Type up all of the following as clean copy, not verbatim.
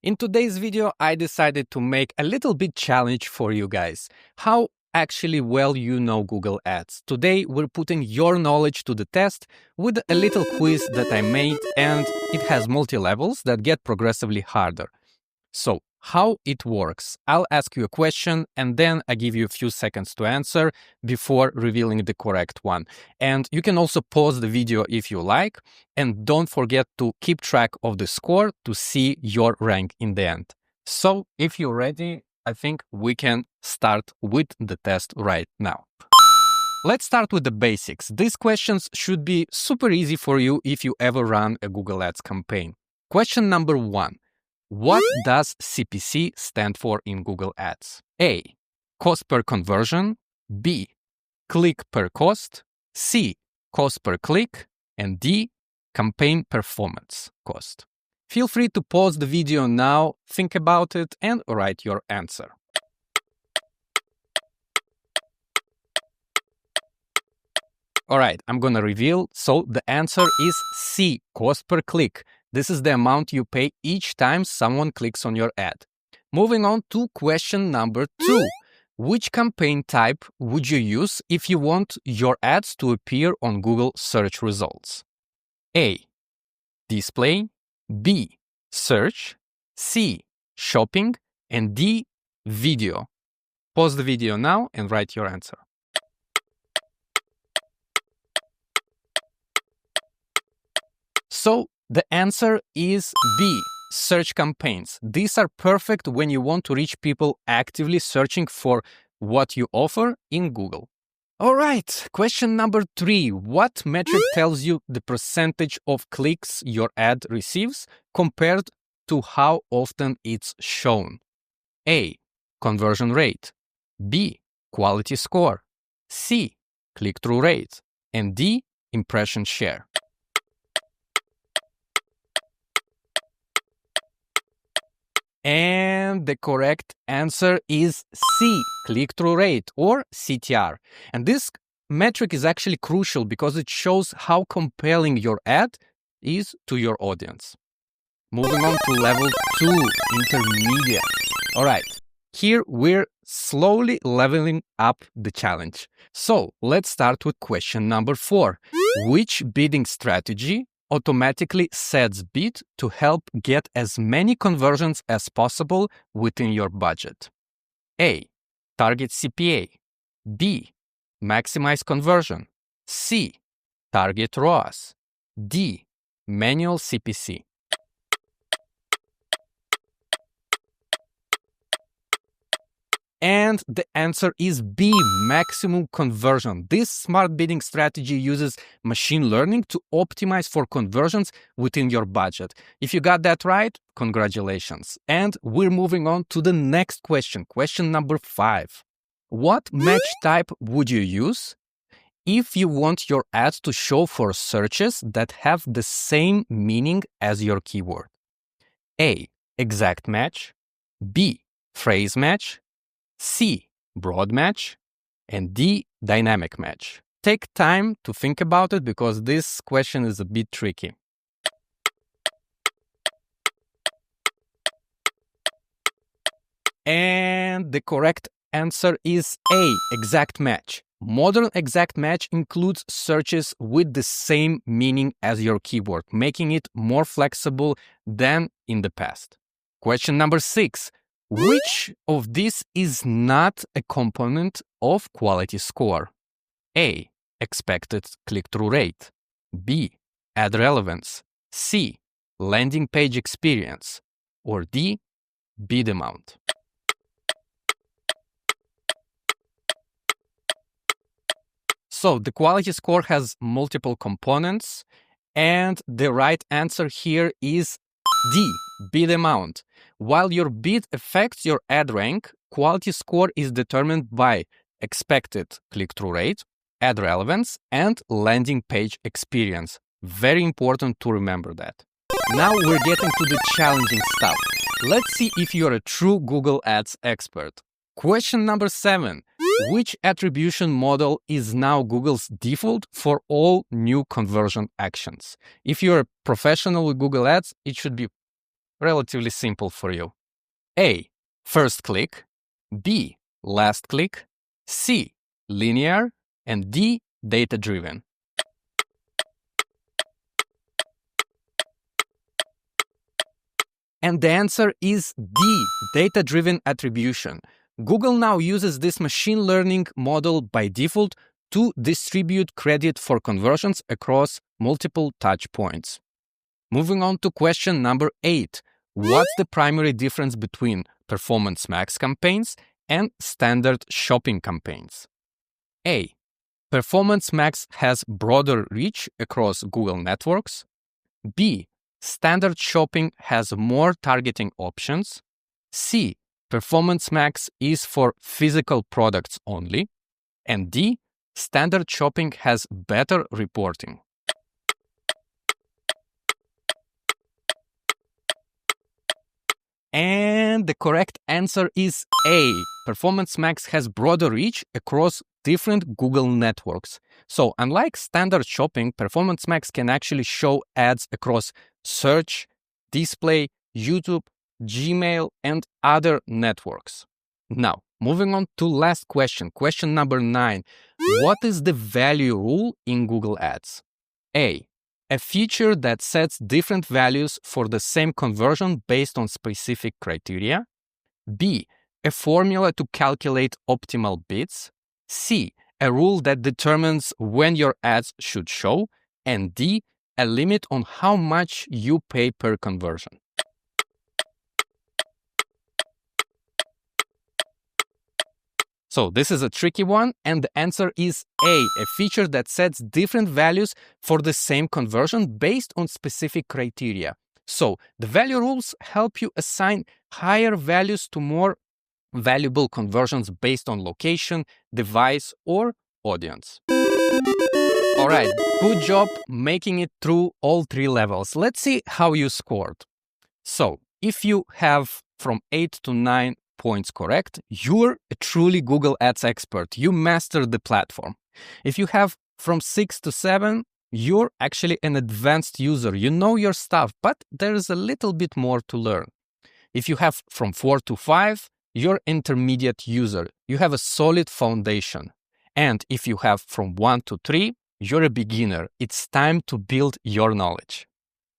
In today's video, I decided to make a little bit challenge for you guys. How actually well you know Google Ads. Today, we're putting your knowledge to the test with a little quiz that I made, and it has multi-levels that get progressively harder. So, how it works? I'll ask you a question and then I give you a few seconds to answer before revealing the correct one. And you can also pause the video if you like, and don't forget to keep track of the score to see your rank in the end. So, if you're ready, I think we can start with the test right now. Let's start with the basics. These questions should be super easy for you if you ever run a Google Ads campaign. Question number 1. What does CPC stand for in Google Ads? A. Cost per conversion. B. Click per cost. C. Cost per click. And D. Campaign performance cost. Feel free to pause the video now, think about it, and write your answer. All right, I'm gonna reveal. So the answer is C, cost per click. This is the amount you pay each time someone clicks on your ad. Moving on to question number 2. Which campaign type would you use if you want your ads to appear on Google search results? A. Display. B. Search. C. Shopping. And D. Video. Pause the video now and write your answer. So the answer is B, search campaigns. These are perfect when you want to reach people actively searching for what you offer in Google. All right, question number 3. What metric tells you the percentage of clicks your ad receives compared to how often it's shown? A, conversion rate. B, quality score. C, click-through rate. And D, impression share. And the correct answer is C, click-through rate, or CTR. And this metric is actually crucial because it shows how compelling your ad is to your audience. Moving on to level 2, intermediate. All right, here we're slowly leveling up the challenge. So let's start with question number 4. Which bidding strategy automatically sets bid to help get as many conversions as possible within your budget? A. Target CPA. B. Maximize conversion. C. Target ROAS. D. Manual CPC. And the answer is B, maximum conversion. This smart bidding strategy uses machine learning to optimize for conversions within your budget. If you got that right, congratulations. And we're moving on to the next question, question number 5. What match type would you use if you want your ads to show for searches that have the same meaning as your keyword? A, exact match. B, phrase match. C, broad match, and D, dynamic match. Take time to think about it because this question is a bit tricky. And the correct answer is A, exact match. Modern exact match includes searches with the same meaning as your keyword, making it more flexible than in the past. Question number 6. Which of these is not a component of quality score? A, expected click-through rate. B, ad relevance. C, landing page experience. Or D, bid amount. So the quality score has multiple components, and the right answer here is D, bid amount. While your bid affects your ad rank, quality score is determined by expected click-through rate, ad relevance, and landing page experience. Very important to remember that. Now we're getting to the challenging stuff. Let's see if you're a true Google Ads expert. Question number 7. Which attribution model is now Google's default for all new conversion actions? If you're a professional with Google Ads, it should be relatively simple for you. A. First click. B. Last click. C. Linear. And D. Data-driven. And the answer is D. Data-driven attribution. Google now uses this machine learning model by default to distribute credit for conversions across multiple touch points. Moving on to question number 8. What's the primary difference between Performance Max campaigns and standard shopping campaigns? A. Performance Max has broader reach across Google networks. B. Standard shopping has more targeting options. C. Performance Max is for physical products only. And D. Standard shopping has better reporting. And the correct answer is A. Performance Max has broader reach across different Google networks. So, unlike standard shopping, Performance Max can actually show ads across search, display, YouTube, Gmail, and other networks. Now, moving on to last question, question number 9. What is the value rule in Google Ads? A. A feature that sets different values for the same conversion based on specific criteria. B. A formula to calculate optimal bids. C. A rule that determines when your ads should show. And D. A limit on how much you pay per conversion. So this is a tricky one, and the answer is A, a feature that sets different values for the same conversion based on specific criteria. So the value rules help you assign higher values to more valuable conversions based on location, device, or audience. All right, good job making it through all 3 levels. Let's see how you scored. So if you have from 8 to 9 points correct, you're a truly Google Ads expert. You mastered the platform. If you have from 6 to 7, you're actually an advanced user. You know your stuff, but there's a little bit more to learn. If you have from 4 to 5, you're intermediate user. You have a solid foundation. And if you have from 1 to 3, you're a beginner. It's time to build your knowledge.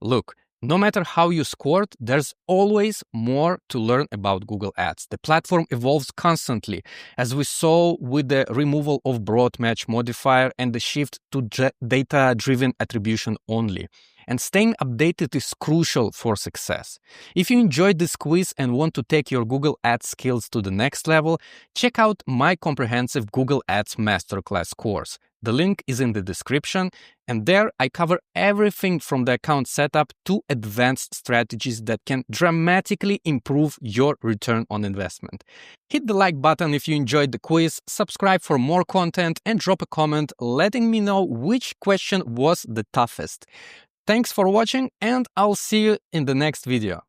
Look, no matter how you scored, there's always more to learn about Google Ads. The platform evolves constantly, as we saw with the removal of broad match modifier and the shift to data-driven attribution only. And staying updated is crucial for success. If you enjoyed this quiz and want to take your Google Ads skills to the next level, check out my comprehensive Google Ads Masterclass course. The link is in the description, and there I cover everything from the account setup to advanced strategies that can dramatically improve your return on investment. Hit the like button if you enjoyed the quiz, subscribe for more content, and drop a comment letting me know which question was the toughest. Thanks for watching, and I'll see you in the next video.